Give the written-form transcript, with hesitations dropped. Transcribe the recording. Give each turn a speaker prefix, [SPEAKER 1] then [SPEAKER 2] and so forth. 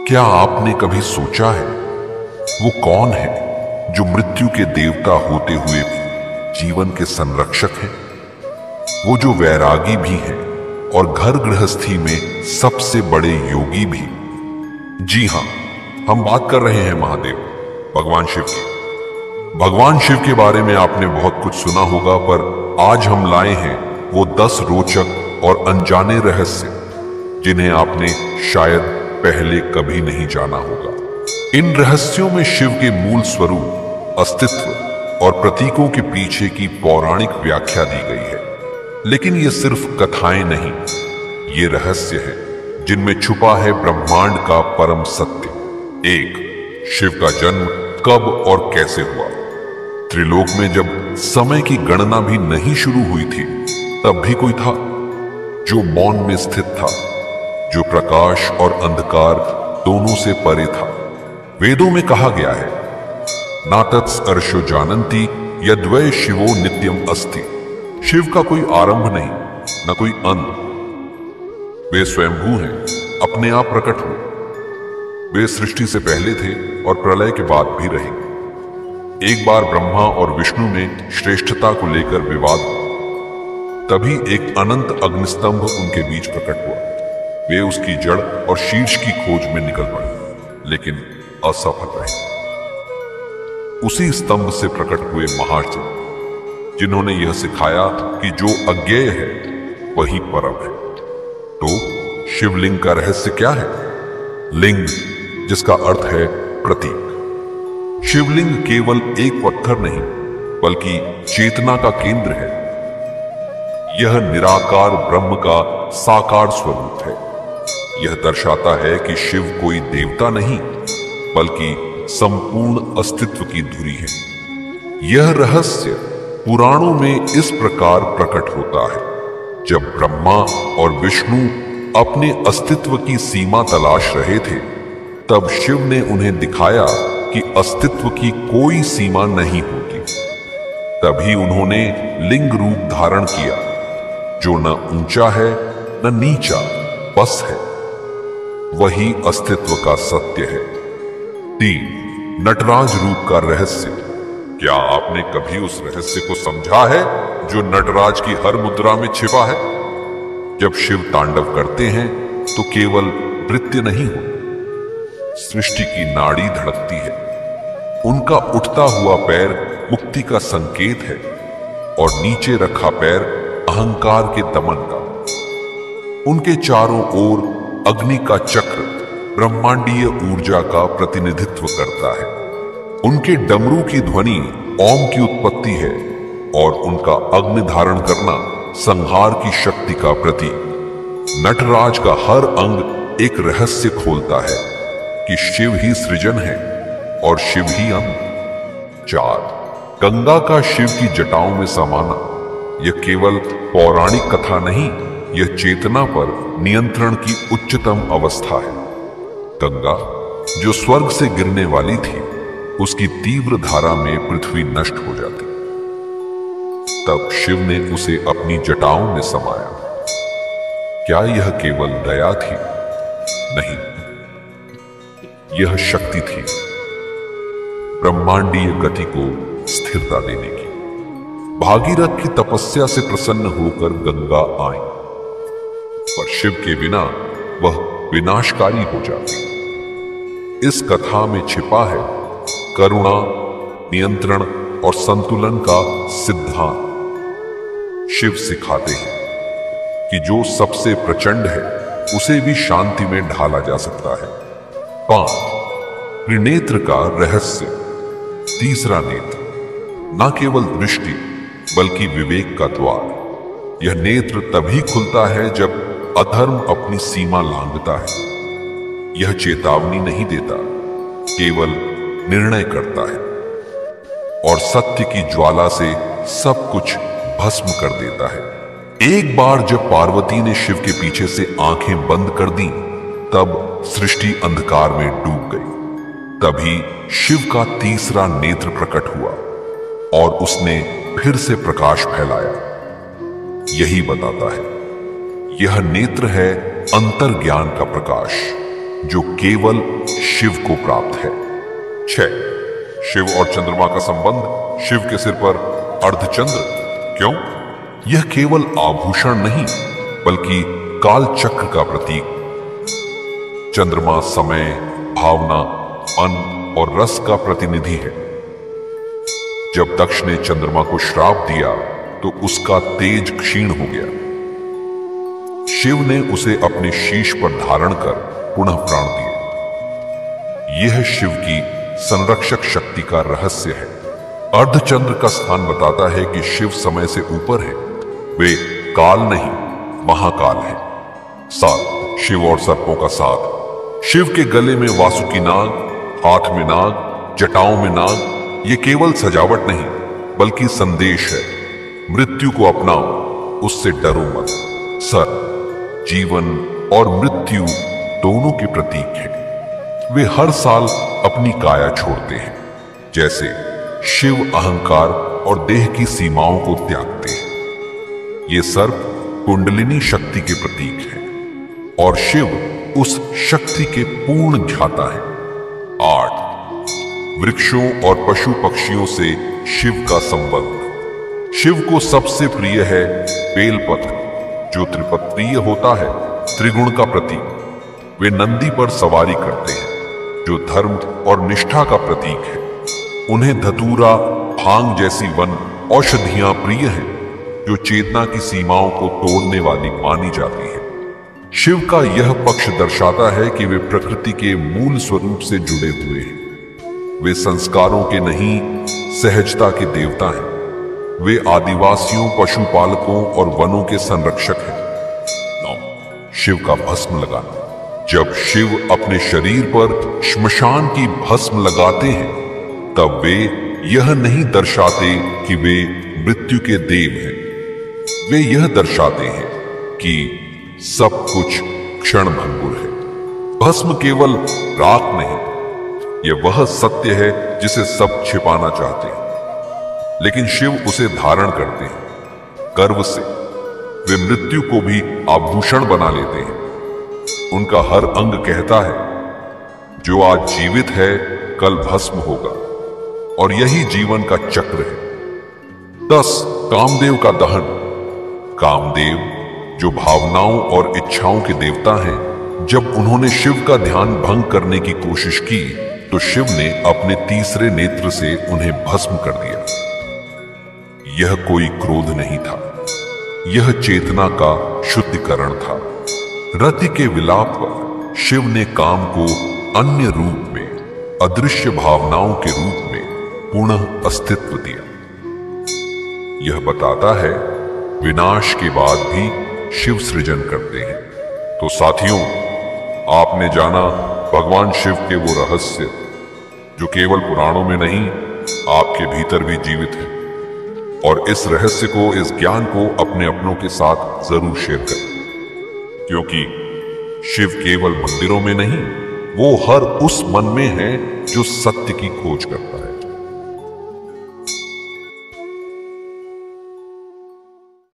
[SPEAKER 1] क्या आपने कभी सोचा है वो कौन है जो मृत्यु के देवता होते हुए भी जीवन के संरक्षक हैं? वो जो वैरागी भी हैं और घर गृहस्थी में सबसे बड़े योगी भी। जी हां, हम बात कर रहे हैं महादेव, भगवान शिव की। भगवान शिव के बारे में आपने बहुत कुछ सुना होगा, पर आज हम लाए हैं वो 10 रोचक और अनजाने रहस्य जिन्हें आपने शायद पहले कभी नहीं जाना होगा। इन रहस्यों में शिव के मूल स्वरूप, अस्तित्व और प्रतीकों के पीछे की पौराणिक व्याख्या दी गई है। लेकिन ये सिर्फ कथाएं नहीं, ये रहस्य है जिनमें छुपा है ब्रह्मांड का परम सत्य। 1. शिव का जन्म कब और कैसे हुआ? त्रिलोक में जब समय की गणना भी नहीं शुरू हुई थी, तब भी कोई था जो मौन में स्थित था, जो प्रकाश और अंधकार दोनों से परे था। वेदों में कहा गया है, नातत्स अर्षो जानन्ति यद्वै शिवो नित्यम अस्ति। शिव का कोई आरंभ नहीं, न कोई अंत। वे स्वयंभू हैं, अपने आप प्रकट हुए। वे सृष्टि से पहले थे और प्रलय के बाद भी रहेंगे। एक बार ब्रह्मा और विष्णु में श्रेष्ठता को लेकर विवाद हुआ। तभी एक अनंत अग्निस्तंभ उनके बीच प्रकट हुआ। वे उसकी जड़ और शीर्ष की खोज में निकल पड़े, लेकिन असफल रहे। उसी स्तंभ से प्रकट हुए महाशिव, जिन्होंने यह सिखाया कि जो अज्ञेय है वही परम है। तो शिवलिंग का रहस्य क्या है? लिंग, जिसका अर्थ है प्रतीक। शिवलिंग केवल एक पत्थर नहीं, बल्कि चेतना का केंद्र है। यह निराकार ब्रह्म का साकार स्वरूप है। यह दर्शाता है कि शिव कोई देवता नहीं, बल्कि संपूर्ण अस्तित्व की धुरी है। यह रहस्य पुराणों में इस प्रकार प्रकट होता है, जब ब्रह्मा और विष्णु अपने अस्तित्व की सीमा तलाश रहे थे, तब शिव ने उन्हें दिखाया कि अस्तित्व की कोई सीमा नहीं होती। तभी उन्होंने लिंग रूप धारण किया, जो न ऊंचा है न नीचा, बस है। वही अस्तित्व का सत्य है। 3. नटराज रूप का रहस्य। क्या आपने कभी उस रहस्य को समझा है जो नटराज की हर मुद्रा में छिपा है? जब शिव तांडव करते हैं तो केवल नृत्य नहीं हो, सृष्टि की नाड़ी धड़कती है। उनका उठता हुआ पैर मुक्ति का संकेत है और नीचे रखा पैर अहंकार के दमन का। उनके चारों ओर अग्नि का चक्र ब्रह्मांडीय ऊर्जा का प्रतिनिधित्व करता है। उनके डमरू की ध्वनि ओम की उत्पत्ति है और उनका अग्नि धारण करना संहार की शक्ति का प्रतीक। नटराज का हर अंग एक रहस्य खोलता है कि शिव ही सृजन है और शिव ही अंत। 4. गंगा का शिव की जटाओं में समाना। यह केवल पौराणिक कथा नहीं, यह चेतना पर नियंत्रण की उच्चतम अवस्था है। गंगा, जो स्वर्ग से गिरने वाली थी, उसकी तीव्र धारा में पृथ्वी नष्ट हो जाती। तब शिव ने उसे अपनी जटाओं में समाया। क्या यह केवल दया थी? नहीं, यह शक्ति थी, ब्रह्मांडीय गति को स्थिरता देने की। भागीरथ की तपस्या से प्रसन्न होकर गंगा आई, पर शिव के बिना वह विनाशकारी हो जाती। इस कथा में छिपा है करुणा, नियंत्रण और संतुलन का सिद्धांत। शिव सिखाते हैं कि जो सबसे प्रचंड है, उसे भी शांति में ढाला जा सकता है। 5. त्रिनेत्र का रहस्य। तीसरा नेत्र न केवल दृष्टि, बल्कि विवेक का द्वार। यह नेत्र तभी खुलता है जब अधर्म अपनी सीमा लांघता है। यह चेतावनी नहीं देता, केवल निर्णय करता है और सत्य की ज्वाला से सब कुछ भस्म कर देता है। एक बार जब पार्वती ने शिव के पीछे से आंखें बंद कर दी, तब सृष्टि अंधकार में डूब गई। तभी शिव का तीसरा नेत्र प्रकट हुआ और उसने फिर से प्रकाश फैलाया। यही बताता है, यह नेत्र है अंतर्ज्ञान का प्रकाश। जो केवल शिव को प्राप्त है। 6. शिव और चंद्रमा का संबंध। शिव के सिर पर अर्धचंद्र क्यों? यह केवल आभूषण नहीं बल्कि काल चक्र का प्रतीक। चंद्रमा समय, भावना, मन और रस का प्रतिनिधि है। जब दक्ष ने चंद्रमा को श्राप दिया तो उसका तेज क्षीण हो गया। शिव ने उसे अपने शीश पर धारण कर पुनः प्राण दिए। यह शिव की संरक्षक शक्ति का रहस्य है। अर्धचंद्र का स्थान बताता है कि शिव समय से ऊपर है। वे काल नहीं, महाकाल है। 7. शिव और सर्पों का साथ। शिव के गले में वासुकी नाग, हाथ में नाग, जटाओं में नाग। ये केवल सजावट नहीं बल्कि संदेश है। मृत्यु को अपनाओ, उससे डरो मत। सर्प जीवन और मृत्यु दोनों के प्रतीक हैं। वे हर साल अपनी काया छोड़ते हैं। जैसे शिव अहंकार और देह की सीमाओं को त्यागते हैं। ये सर्प कुंडलिनी शक्ति के प्रतीक हैं और शिव उस शक्ति के पूर्ण ज्ञाता है। 8. वृक्षों और पशु पक्षियों से शिव का संबंध। शिव को सबसे प्रिय है बेलपत्र, जो त्रिपत्रीय होता है, त्रिगुण का प्रतीक। वे नंदी पर सवारी करते हैं, जो धर्म और निष्ठा का प्रतीक है। उन्हें धतूरा, भांग जैसी वन औषधियां प्रिय हैं, जो चेतना की सीमाओं को तोड़ने वाली मानी जाती है। शिव का यह पक्ष दर्शाता है कि वे प्रकृति के मूल स्वरूप से जुड़े हुए हैं। वे संस्कारों के नहीं, सहजता के देवता हैं। वे आदिवासियों, पशुपालकों और वनों के संरक्षक हैं। 9. शिव का भस्म लगाना। जब शिव अपने शरीर पर श्मशान की भस्म लगाते हैं तब वे यह नहीं दर्शाते कि वे मृत्यु के देव हैं। वे यह दर्शाते हैं कि सब कुछ क्षण भंगुर है। भस्म केवल राख नहीं, यह वह सत्य है जिसे सब छिपाना चाहते हैं, लेकिन शिव उसे धारण करते हैं गर्व से। वे मृत्यु को भी आभूषण बना लेते हैं। उनका हर अंग कहता है, जो आज जीवित है कल भस्म होगा, और यही जीवन का चक्र है। 10. कामदेव का दहन। कामदेव, जो भावनाओं और इच्छाओं के देवता हैं, जब उन्होंने शिव का ध्यान भंग करने की कोशिश की तो शिव ने अपने तीसरे नेत्र से उन्हें भस्म कर दिया। यह कोई क्रोध नहीं था, यह चेतना का शुद्धिकरण था। रति के विलाप पर शिव ने काम को अन्य रूप में, अदृश्य भावनाओं के रूप में पुनः अस्तित्व दिया। यह बताता है विनाश के बाद भी शिव सृजन करते हैं। तो साथियों, आपने जाना भगवान शिव के वो रहस्य जो केवल पुराणों में नहीं, आपके भीतर भी जीवित है। और इस रहस्य को, इस ज्ञान को अपने अपनों के साथ जरूर शेयर करें, क्योंकि शिव केवल मंदिरों में नहीं, वो हर उस मन में है जो सत्य की खोज करता है।